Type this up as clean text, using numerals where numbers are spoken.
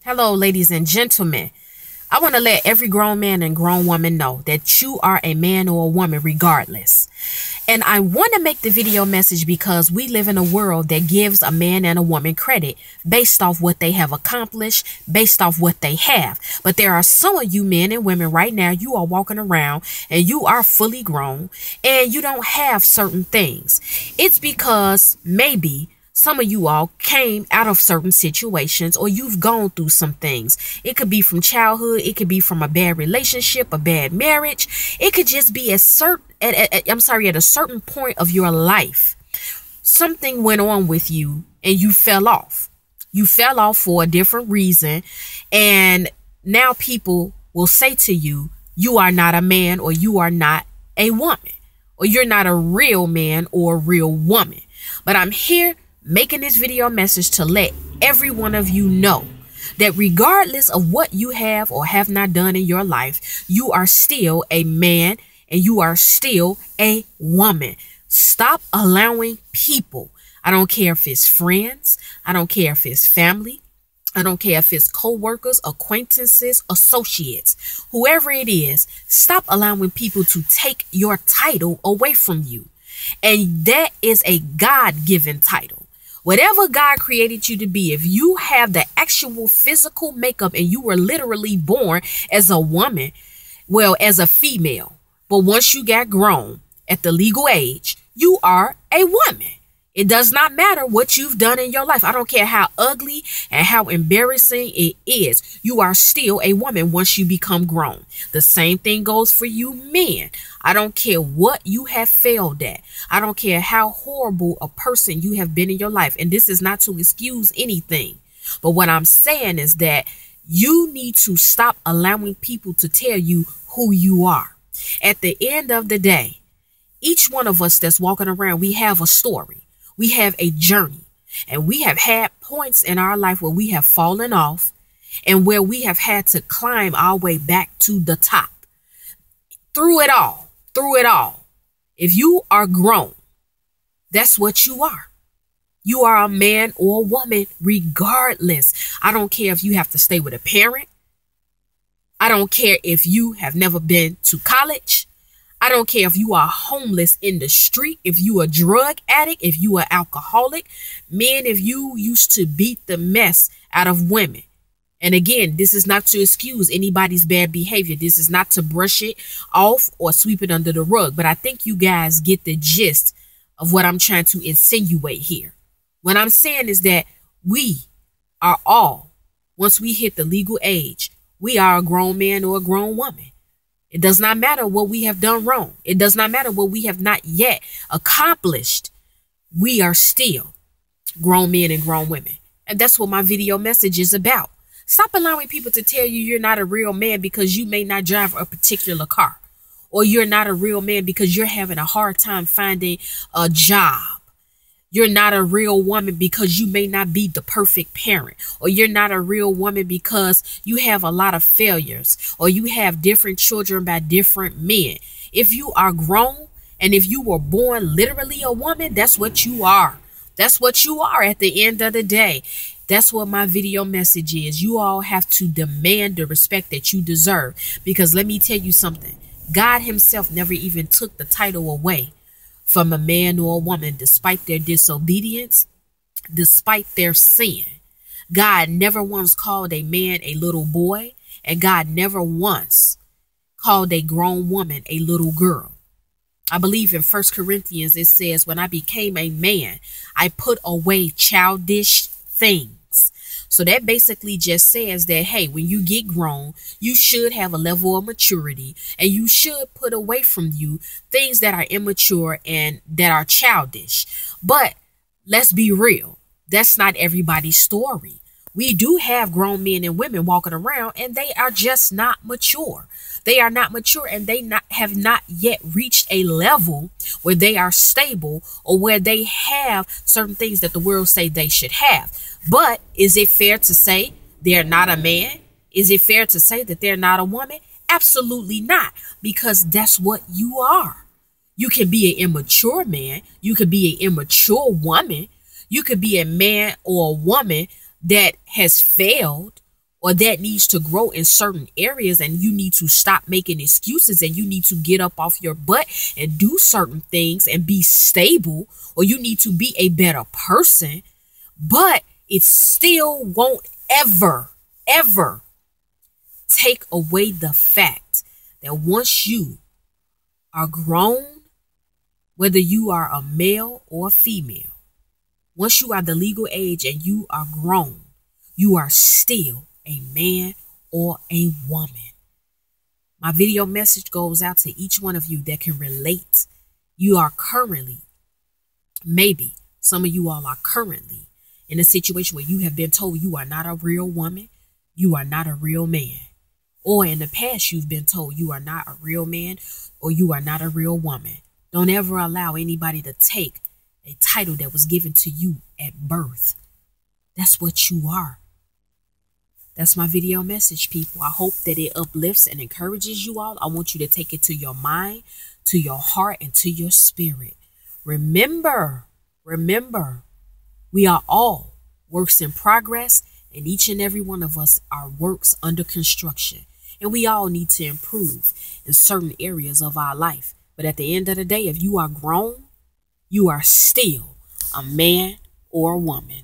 Hello, ladies and gentlemen. I want to let every grown man and grown woman know that you are a man or a woman regardless. And I want to make the video message because we live in a world that gives a man and a woman credit based off what they have accomplished, based off what they have. But there are some of you men and women right now, you are walking around and you are fully grown and you don't have certain things. It's because maybe some of you all came out of certain situations or you've gone through some things. It could be from childhood. It could be from a bad relationship, a bad marriage. It could just be at a certain point of your life. Something went on with you and you fell off. You fell off for a different reason. And now people will say to you, you are not a man or you are not a woman or you're not a real man or a real woman. But I'm here making this video message to let every one of you know that regardless of what you have or have not done in your life, you are still a man and you are still a woman. Stop allowing people, I don't care if it's friends, I don't care if it's family, I don't care if it's co-workers, acquaintances, associates, whoever it is, stop allowing people to take your title away from you. And that is a God-given title. Whatever God created you to be, if you have the actual physical makeup and you were literally born as a woman, well, as a female, but once you got grown at the legal age, you are a woman. It does not matter what you've done in your life. I don't care how ugly and how embarrassing it is. You are still a woman once you become grown. The same thing goes for you men. I don't care what you have failed at. I don't care how horrible a person you have been in your life. And this is not to excuse anything. But what I'm saying is that you need to stop allowing people to tell you who you are. At the end of the day, each one of us that's walking around, we have a story. We have a journey, and we have had points in our life where we have fallen off and where we have had to climb our way back to the top. Through it all, if you are grown, that's what you are. You are a man or a woman regardless. I don't care if you have to stay with a parent. I don't care if you have never been to college. I don't care if you are homeless in the street, if you are a drug addict, if you are alcoholic, men, if you used to beat the mess out of women. And again, this is not to excuse anybody's bad behavior. This is not to brush it off or sweep it under the rug. But I think you guys get the gist of what I'm trying to insinuate here. What I'm saying is that we are all, once we hit the legal age, we are a grown man or a grown woman. It does not matter what we have done wrong. It does not matter what we have not yet accomplished. We are still grown men and grown women. And that's what my video message is about. Stop allowing people to tell you you're not a real man because you may not drive a particular car. Or you're not a real man because you're having a hard time finding a job. You're not a real woman because you may not be the perfect parent, or you're not a real woman because you have a lot of failures, or you have different children by different men. If you are grown and if you were born literally a woman, that's what you are. That's what you are at the end of the day. That's what my video message is. You all have to demand the respect that you deserve, because let me tell you something. God himself never even took the title away from a man or a woman, despite their disobedience, despite their sin. God never once called a man a little boy, and God never once called a grown woman a little girl. I believe in 1 Corinthians, it says, when I became a man, I put away childish things. So that basically just says that, hey, when you get grown, you should have a level of maturity and you should put away from you things that are immature and that are childish. But let's be real. That's not everybody's story. We do have grown men and women walking around and they are just not mature. They are not mature and they have not yet reached a level where they are stable or where they have certain things that the world say they should have. But is it fair to say they're not a man? Is it fair to say that they're not a woman? Absolutely not, because that's what you are. You can be an immature man. You could be an immature woman. You could be a man or a woman that has failed or that needs to grow in certain areas, and you need to stop making excuses, and you need to get up off your butt and do certain things and be stable, or you need to be a better person, but it still won't ever take away the fact that once you are grown, whether you are a male or a female, once you are the legal age and you are grown, you are still a man or a woman. My video message goes out to each one of you that can relate. You are currently, maybe some of you all are currently in a situation where you have been told you are not a real woman, you are not a real man. Or in the past, you've been told you are not a real man or you are not a real woman. Don't ever allow anybody to take a title that was given to you at birth. That's what you are. That's my video message, people. I hope that it uplifts and encourages you all. I want you to take it to your mind, to your heart, and to your spirit. Remember, we are all works in progress, and each and every one of us are works under construction. And we all need to improve in certain areas of our life. But at the end of the day, if you are grown, you are still a man or a woman.